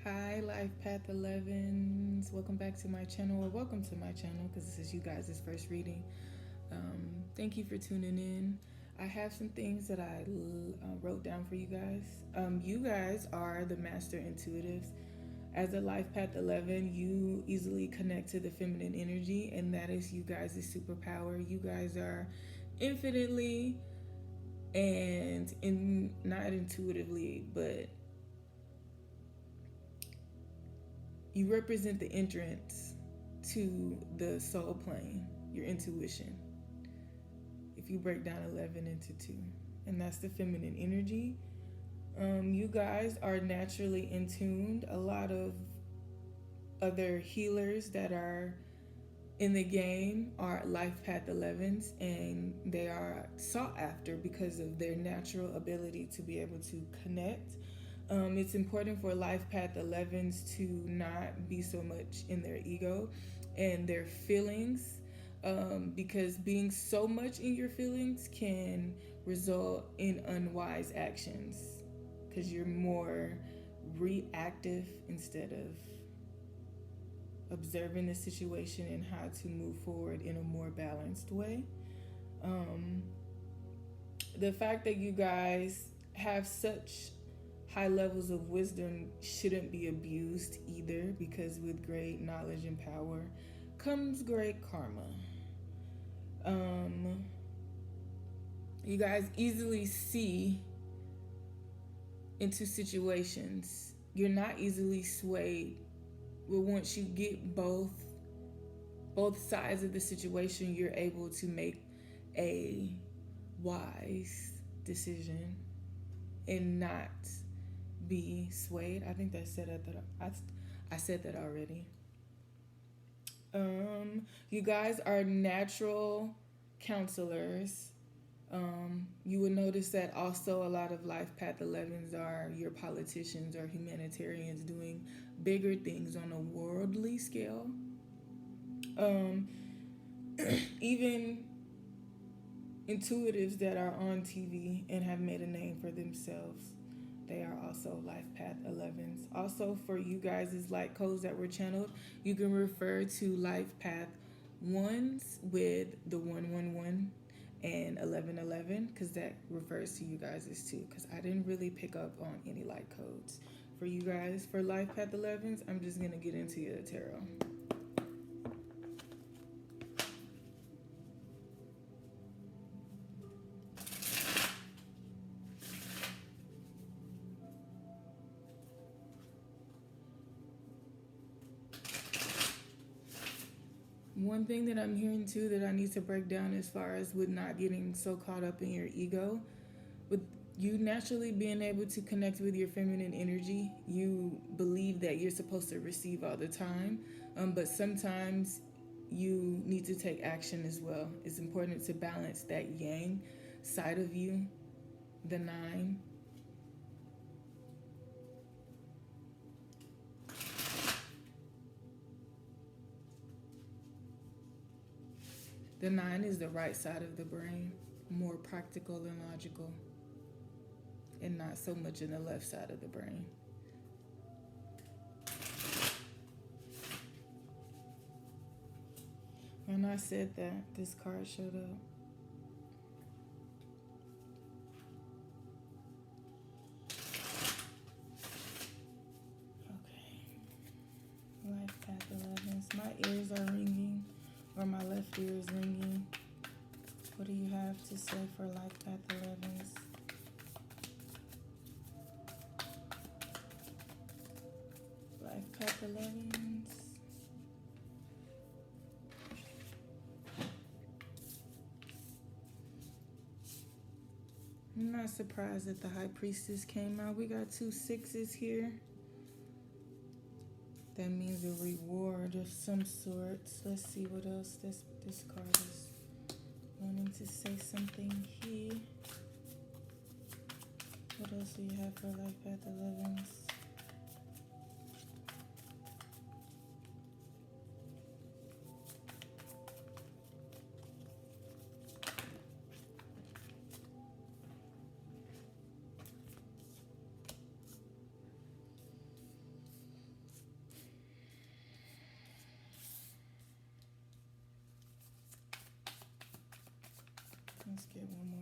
Hi, Life Path 11s. Welcome back to my channel, or welcome to my channel because this is you guys' first reading. Thank you for tuning in. I have some things that I wrote down for you guys. You guys are the master intuitives. As a Life Path 11, you easily connect to the feminine energy, and that is you guys' superpower. You guys are infinitely not intuitively, but you represent the entrance to the soul plane, your intuition. If you break down 11 into 2, and that's the feminine energy. You guys are naturally in tuned. A lot of other healers that are in the game are Life Path 11s, and they are sought after because of their natural ability to be able to connect. It's important for Life Path 11s to not be so much in their ego and their feelings, because being so much in your feelings can result in unwise actions because you're more reactive instead of observing the situation and how to move forward in a more balanced way. The fact that you guys have such high levels of wisdom shouldn't be abused either, because with great knowledge and power comes great karma. You guys easily see into situations. You're not easily swayed. But once you get both sides of the situation, you're able to make a wise decision and not be swayed. I think I said that already. You guys are natural counselors. You will notice that also a lot of Life Path 11s are your politicians or humanitarians doing bigger things on a worldly scale. Even intuitives that are on TV and have made a name for themselves, they are also Life Path 11s. Also, for you guys' light codes that were channeled, you can refer to Life Path 1s with the 111 and 1111, because that refers to you guys too, because I didn't really pick up on any light codes. For you guys, for Life Path 11s, I'm just going to get into your tarot. One thing that I'm hearing too that I need to break down as far as with not getting so caught up in your ego, with you naturally being able to connect with your feminine energy, you believe that you're supposed to receive all the time, but sometimes you need to take action as well. It's important to balance that yang side of you, the 9. The 9 is the right side of the brain, more practical and logical, and not so much in the left side of the brain. When I said that, this card showed up. Okay. Life Path 11s. My ears are ringing, or my left ear is ringing. What do you have to say for Life Path 11s? Life Path 11s. I'm not surprised that the High Priestess came out. We got 2 6s here. That means a reward of some sort. Let's see what else this card is wanting to say something here. What else do you have for Life Path 11s? get one more.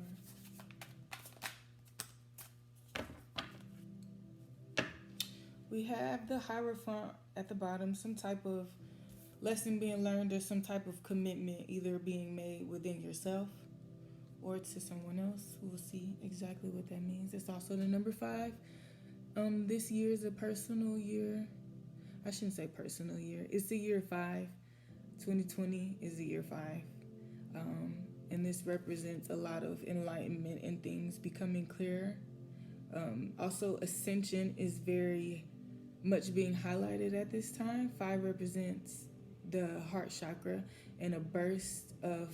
We have the Hierophant at the bottom, some type of lesson being learned or some type of commitment either being made within yourself or to someone else. We'll see exactly what that means. It's also the number 5. This year is a personal year. I shouldn't say personal year. It's the year 5. 2020 is the year 5. And this represents a lot of enlightenment and things becoming clearer. Also, ascension is very much being highlighted at this time. 5 represents the heart chakra and a burst of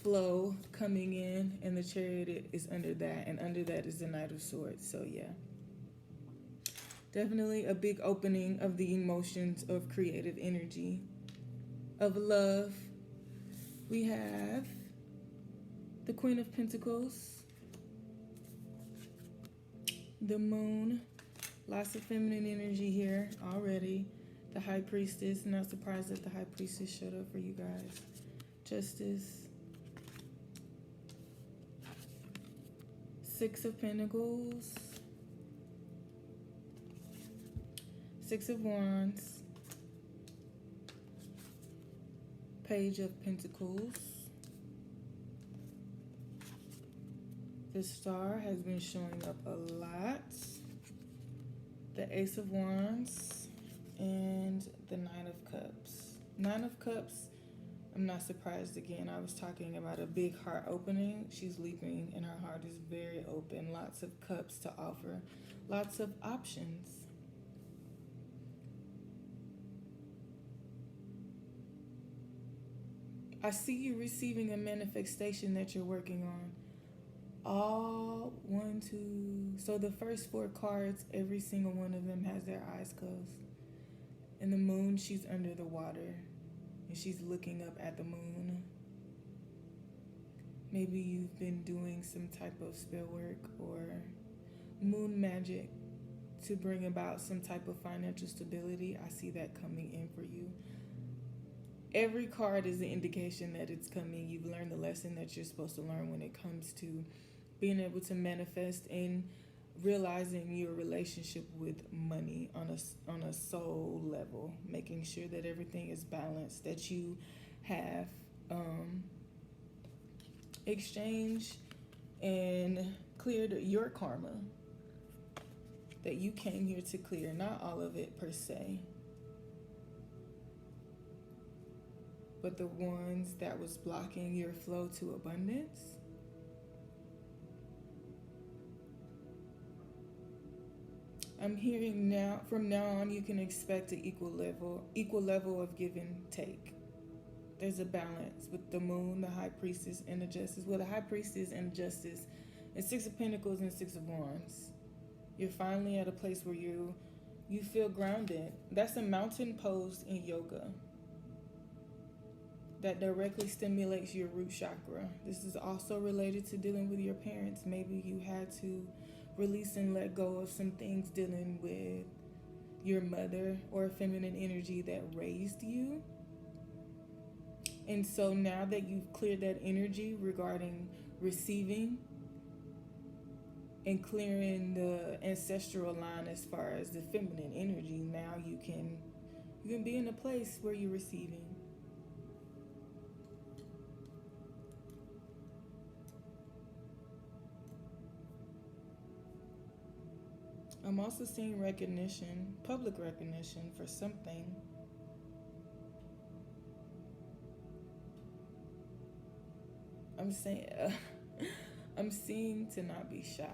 flow coming in, and the Chariot is under that, and under that is the Knight of Swords. So yeah, definitely a big opening of the emotions of creative energy, of love. We have the Queen of Pentacles, the Moon, lots of feminine energy here already. The High Priestess, not surprised that the High Priestess showed up for you guys. Justice, 6 of Pentacles, 6 of Wands, Page of Pentacles. The Star has been showing up a lot. The Ace of Wands and the 9 of Cups. 9 of Cups, I'm not surprised again. I was talking about a big heart opening. She's leaping and her heart is very open. Lots of cups to offer. Lots of options. I see you receiving a manifestation that you're working on. All 1, 2. So the first 4 cards, every single one of them has their eyes closed. And the Moon, she's under the water and she's looking up at the moon. Maybe you've been doing some type of spell work or moon magic to bring about some type of financial stability. I see that coming in for you. Every card is an indication that it's coming. You've learned the lesson that you're supposed to learn when it comes to being able to manifest and realizing your relationship with money on a soul level, making sure that everything is balanced, that you have exchanged and cleared your karma that you came here to clear, not all of it per se, but the ones that was blocking your flow to abundance. I'm hearing now, from now on, you can expect an equal level of give and take. There's a balance with the Moon, the High Priestess, and the Justice. Well, the High Priestess and the Justice, and 6 of Pentacles and 6 of Wands. You're finally at a place where you feel grounded. That's a mountain pose in yoga that directly stimulates your root chakra. This is also related to dealing with your parents. Maybe you had to release and let go of some things dealing with your mother or feminine energy that raised you. And so now that you've cleared that energy regarding receiving and clearing the ancestral line as far as the feminine energy, now you can be in a place where you're receiving. I'm also seeing recognition, public recognition for something. I'm seeing to not be shy.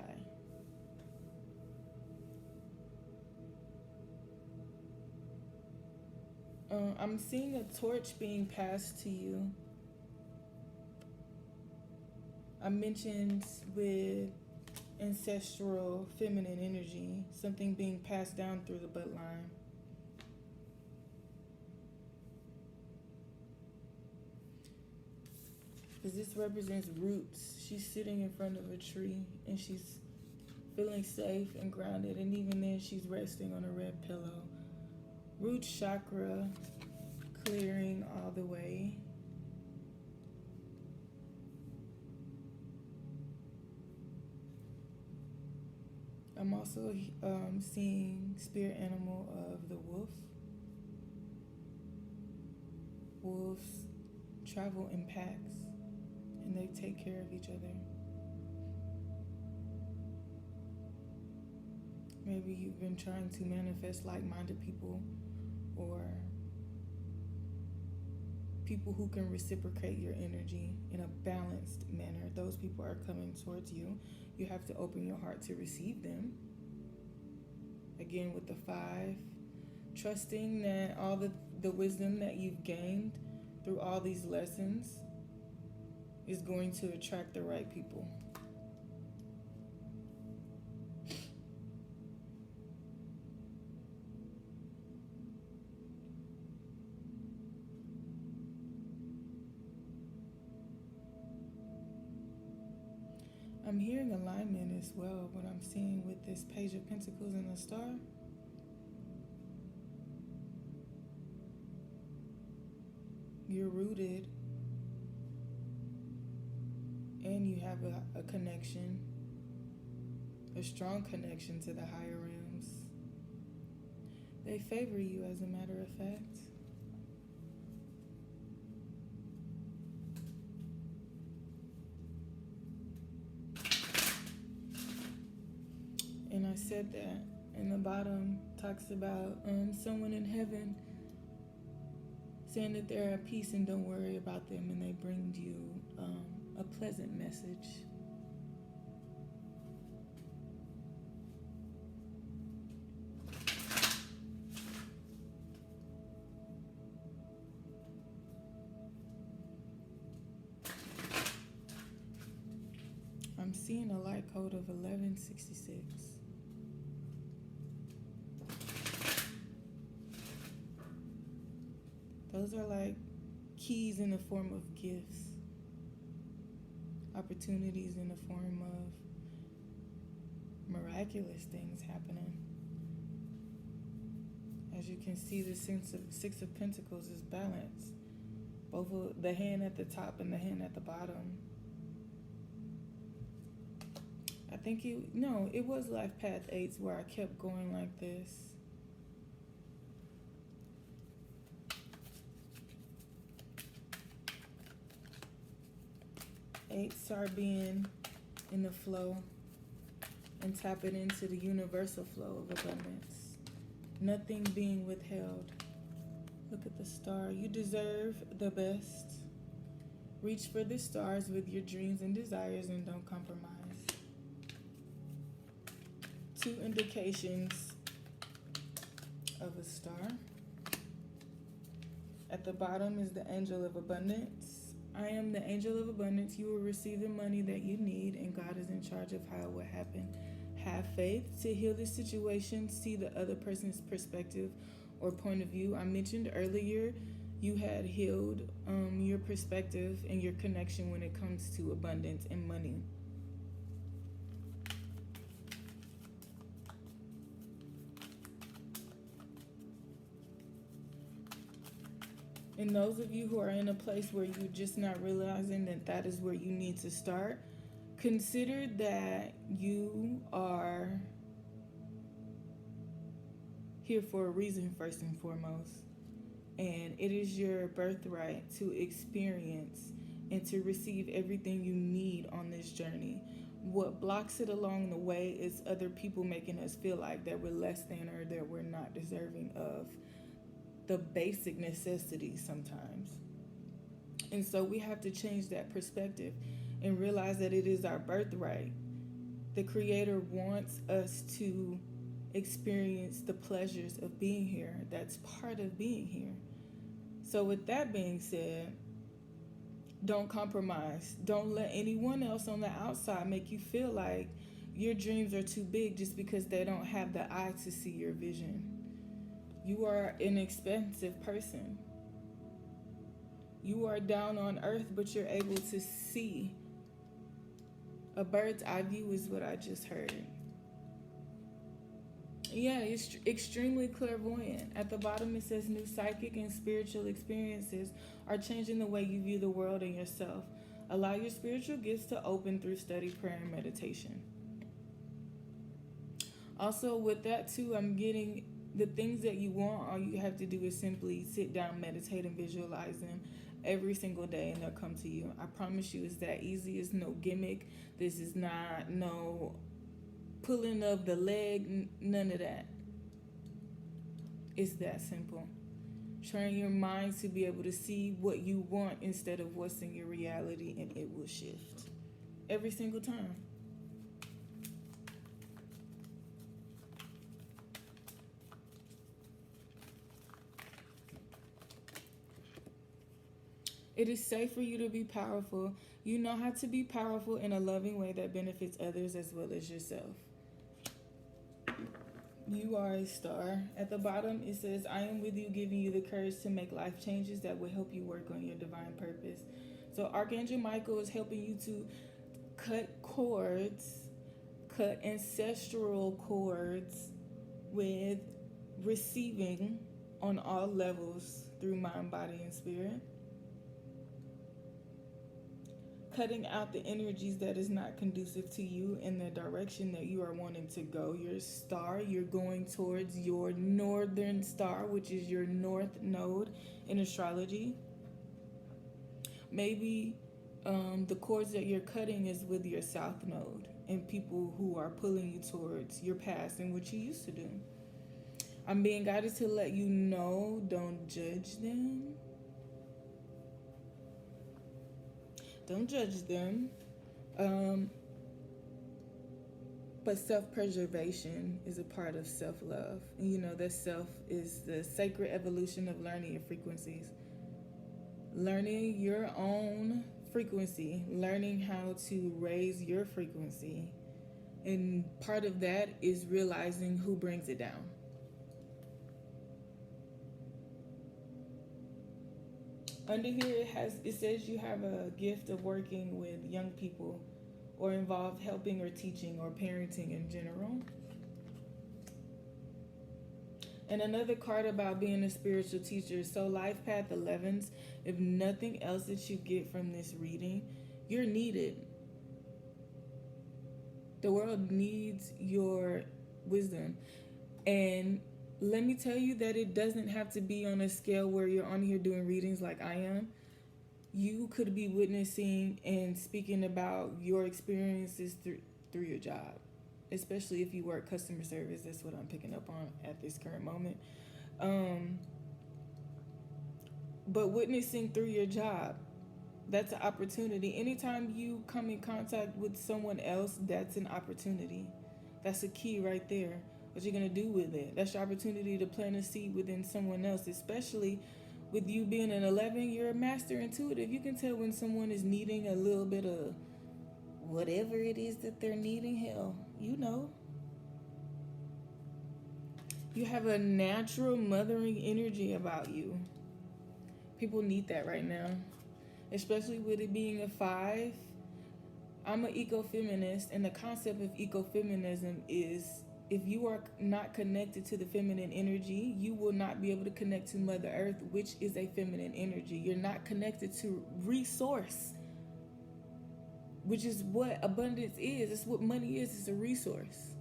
I'm seeing a torch being passed to you. I mentioned with ancestral feminine energy, something being passed down through the bloodline. Because this represents roots. She's sitting in front of a tree and she's feeling safe and grounded, and even then she's resting on a red pillow. Root chakra clearing all the way. I'm also seeing spirit animal of the wolf. Wolves travel in packs and they take care of each other. Maybe you've been trying to manifest like-minded people or people who can reciprocate your energy in a balanced manner. Those people are coming towards you. You have to open your heart to receive them. Again, with the 5, trusting that all the wisdom that you've gained through all these lessons is going to attract the right people. I'm hearing alignment as well, what I'm seeing with this Page of Pentacles and the Star. You're rooted and you have a connection, a strong connection to the higher realms. They favor you, as a matter of fact. And I said that, and the bottom talks about someone in heaven saying that they're at peace and don't worry about them, and they bring you a pleasant message. I'm seeing a light code of 1166. Those are like keys in the form of gifts, opportunities in the form of miraculous things happening. As you can see, the Six of Pentacles is balanced. Both of the hand at the top and the hand at the bottom. I think it was Life Path 8 where I kept going like this. Eights are being in the flow and tapping into the universal flow of abundance. Nothing being withheld. Look at the star. You deserve the best. Reach for the stars with your dreams and desires and don't compromise. 2 indications of a star. At the bottom is the Angel of Abundance. I am the angel of abundance. You will receive the money that you need, and God is in charge of how it will happen. Have faith to heal the situation. See the other person's perspective or point of view. I mentioned earlier you had healed your perspective and your connection when it comes to abundance and money. And those of you who are in a place where you're just not realizing that is where you need to start, consider that you are here for a reason, first and foremost. And it is your birthright to experience and to receive everything you need on this journey. What blocks it along the way is other people making us feel like that we're less than or that we're not deserving of the basic necessities sometimes. And so we have to change that perspective and realize that it is our birthright. The Creator wants us to experience the pleasures of being here. That's part of being here. So with that being said, don't compromise. Don't let anyone else on the outside make you feel like your dreams are too big just because they don't have the eye to see your vision. You are an expensive person. You are down on earth, but you're able to see. A bird's eye view is what I just heard. Yeah, it's extremely clairvoyant. At the bottom it says new psychic and spiritual experiences are changing the way you view the world and yourself. Allow your spiritual gifts to open through study, prayer, and meditation. Also, with that too, I'm getting the things that you want. All you have to do is simply sit down, meditate, and visualize them every single day, and they'll come to you. I promise you, it's that easy. It's no gimmick. This is not no pulling of the leg, none of that. It's that simple. Train your mind to be able to see what you want instead of what's in your reality, and it will shift every single time. It is safe for you to be powerful. You know how to be powerful in a loving way that benefits others as well as yourself. You are a star. At the bottom, it says, I am with you, giving you the courage to make life changes that will help you work on your divine purpose. So Archangel Michael is helping you to cut cords, cut ancestral cords with receiving on all levels through mind, body, and spirit. Cutting out the energies that is not conducive to you in the direction that you are wanting to go. Your star, you're going towards your northern star, which is your north node in astrology. Maybe the cords that you're cutting is with your south node and people who are pulling you towards your past and what you used to do. I'm being guided to let you know, don't judge them. Don't judge them. But self-preservation is a part of self-love. And you know that self is the sacred evolution of learning your frequencies. Learning your own frequency, learning how to raise your frequency. And part of that is realizing who brings it down. Under here it says you have a gift of working with young people or involved helping or teaching or parenting in general. And another card about being a spiritual teacher. So Life Path 11s, if nothing else that you get from this reading, you're needed. The world needs your wisdom. And let me tell you that it doesn't have to be on a scale where you're on here doing readings like I am. You could be witnessing and speaking about your experiences through your job, especially if you work customer service. That's what I'm picking up on at this current moment. But witnessing through your job, that's an opportunity. Anytime you come in contact with someone else, that's an opportunity. That's a key right there. What you're going to do with it. That's your opportunity to plant a seed within someone else, especially with you being an 11, you're a master intuitive. You can tell when someone is needing a little bit of whatever it is that they're needing. Hell, you know. You have a natural mothering energy about you. People need that right now, especially with it being a 5. I'm an ecofeminist, and the concept of ecofeminism is if you are not connected to the feminine energy, you will not be able to connect to Mother Earth, which is a feminine energy. You're not connected to resource, which is what abundance is. It's what money is. It's a resource.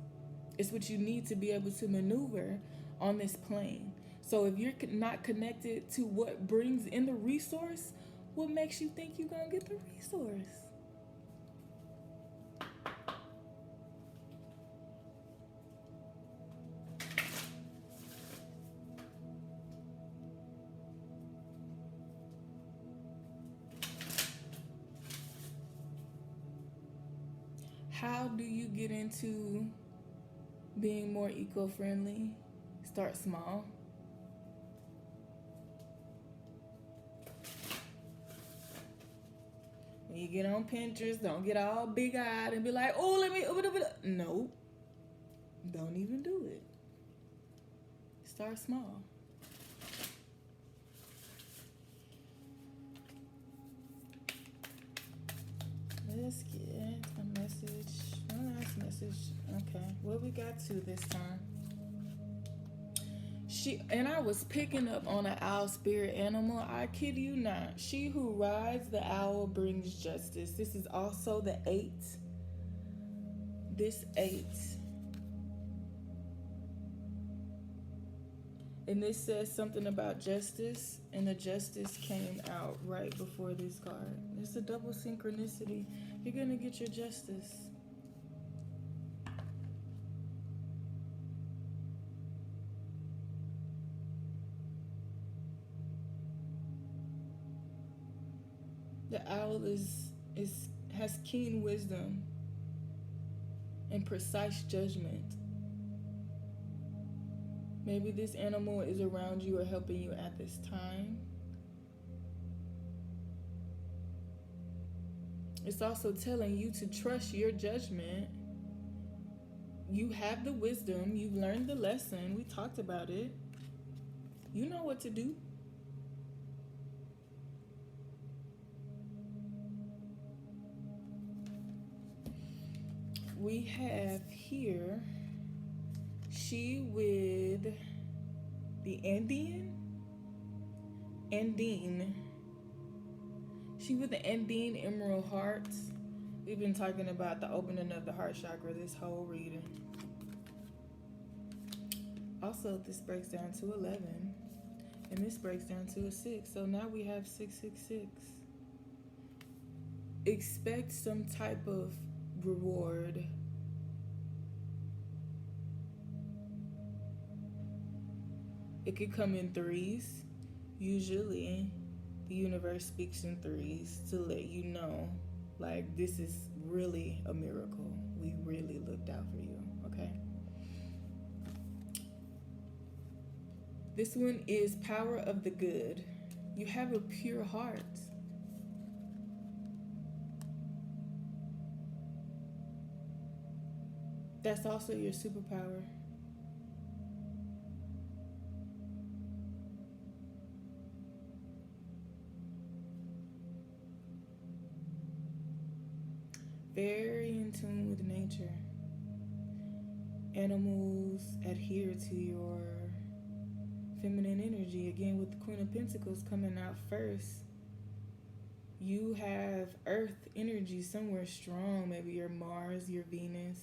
It's what you need to be able to maneuver on this plane. So if you're not connected to what brings in the resource, what makes you think you're going to get the resource? How do you get into being more eco-friendly? Start small. When you get on Pinterest, don't get all big-eyed and be like, oh, let me... No. Don't even do it. Start small. Let's get a message. One last message. Okay, what we got to this time? I was picking up on an owl spirit animal. I kid you not. She who rides the owl brings justice. This is also the 8. This 8 And this says something about justice, and the justice came out right before this card. It's a double synchronicity. You're gonna get your justice. The owl has keen wisdom and precise judgment. Maybe this animal is around you or helping you at this time. It's also telling you to trust your judgment. You have the wisdom. You've learned the lesson. We talked about it. You know what to do. We have here she with the Andine. She with the Andine Emerald Hearts. We've been talking about the opening of the heart chakra this whole reading. Also, this breaks down to 11. And this breaks down to a 6. So now we have 666. Expect some type of reward. It could come in threes. Usually, the universe speaks in threes to let you know, like, this is really a miracle. We really looked out for you, okay? This one is power of the good. You have a pure heart. That's also your superpower. Very in tune with nature. Animals adhere to your feminine energy. Again, with the Queen of Pentacles coming out first, you have earth energy somewhere strong. Maybe your Mars, your Venus,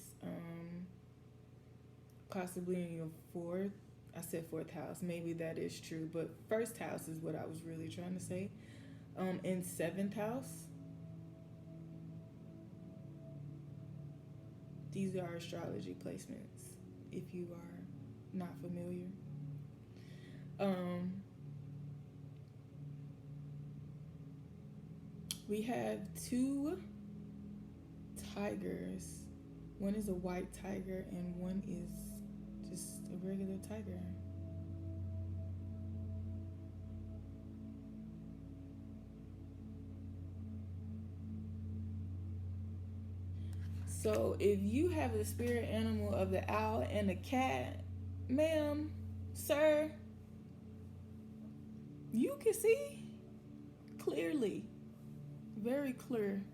possibly in your fourth. I said fourth house. Maybe that is true, but first house is what I was really trying to say. In seventh house. These are astrology placements, if you are not familiar. We have two tigers. One is a white tiger and one is just a regular tiger. So if you have the spirit animal of the owl and the cat, ma'am, sir, you can see clearly, very clear.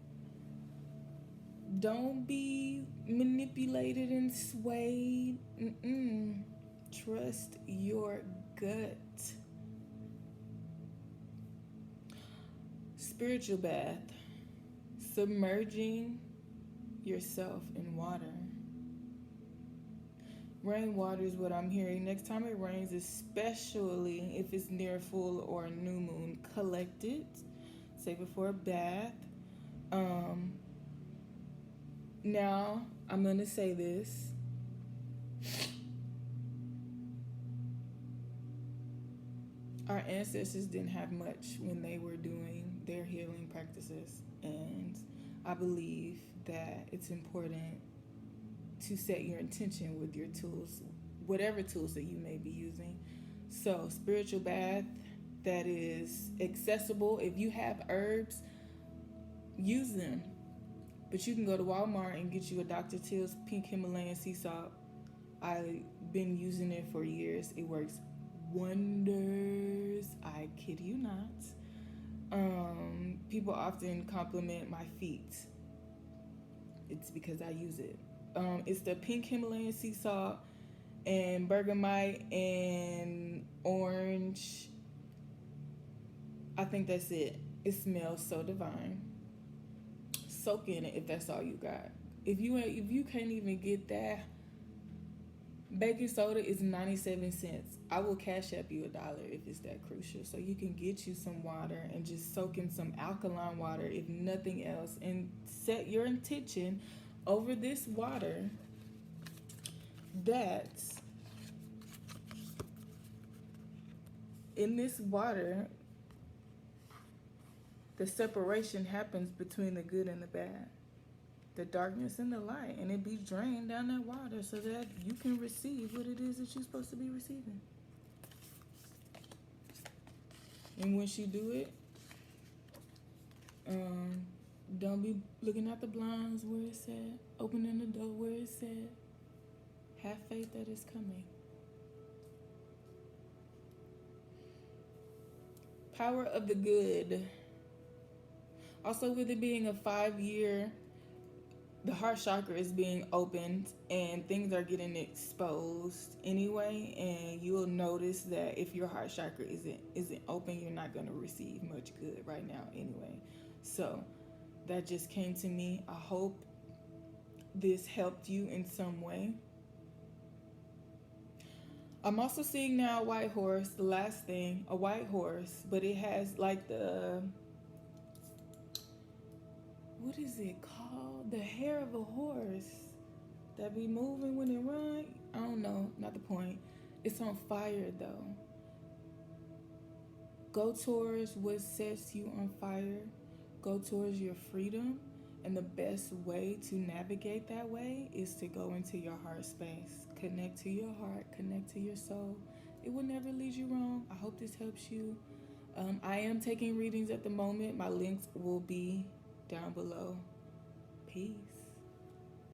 Don't be manipulated and swayed. Trust your gut. Spiritual bath. Submerging yourself in water. Rainwater is what I'm hearing. Next time it rains, especially if it's near full or new moon, collect it. Save it for a bath. Now, I'm going to say this. Our ancestors didn't have much when they were doing their healing practices. And I believe that it's important to set your intention with your tools, whatever tools that you may be using. So, spiritual bath that is accessible. If you have herbs, use them. But you can go to Walmart and get you a Dr. Teal's Pink Himalayan Sea Salt. I've been using it for years. It works wonders. I kid you not. People often compliment my feet. It's because I use it. It's the Pink Himalayan Sea Salt and bergamot and orange. I think that's it. It smells so divine. Soak in it if that's all you got. If you can't even get that, Baking soda is 97 cents. I will cash up you $1 if it's that crucial. So you can get you some water and just soak in some alkaline water, if nothing else, and set your intention over this water that in this water, the separation happens between the good and the bad, the darkness and the light, and it be drained down that water so that you can receive what it is that you're supposed to be receiving. And once you do it, don't be looking at the blinds where it's at, opening the door where it's at. Have faith that it's coming. Power of the good. Also, with it being a 5-year, the heart chakra is being opened and things are getting exposed anyway, and you'll notice that if your heart chakra isn't open, you're not going to receive much good right now anyway. So that just came to me. I hope this helped you in some way. I'm also seeing now a white horse, the last thing, a white horse, but it has like the, what is it called? The hair of a horse that be moving when it run. I don't know, not the point. It's on fire though. Go towards what sets you on fire. Go towards your freedom. And the best way to navigate that way is to go into your heart space. Connect to your heart, connect to your soul. It will never lead you wrong. I hope this helps you. I am taking readings at the moment. My links will be down below. Peace.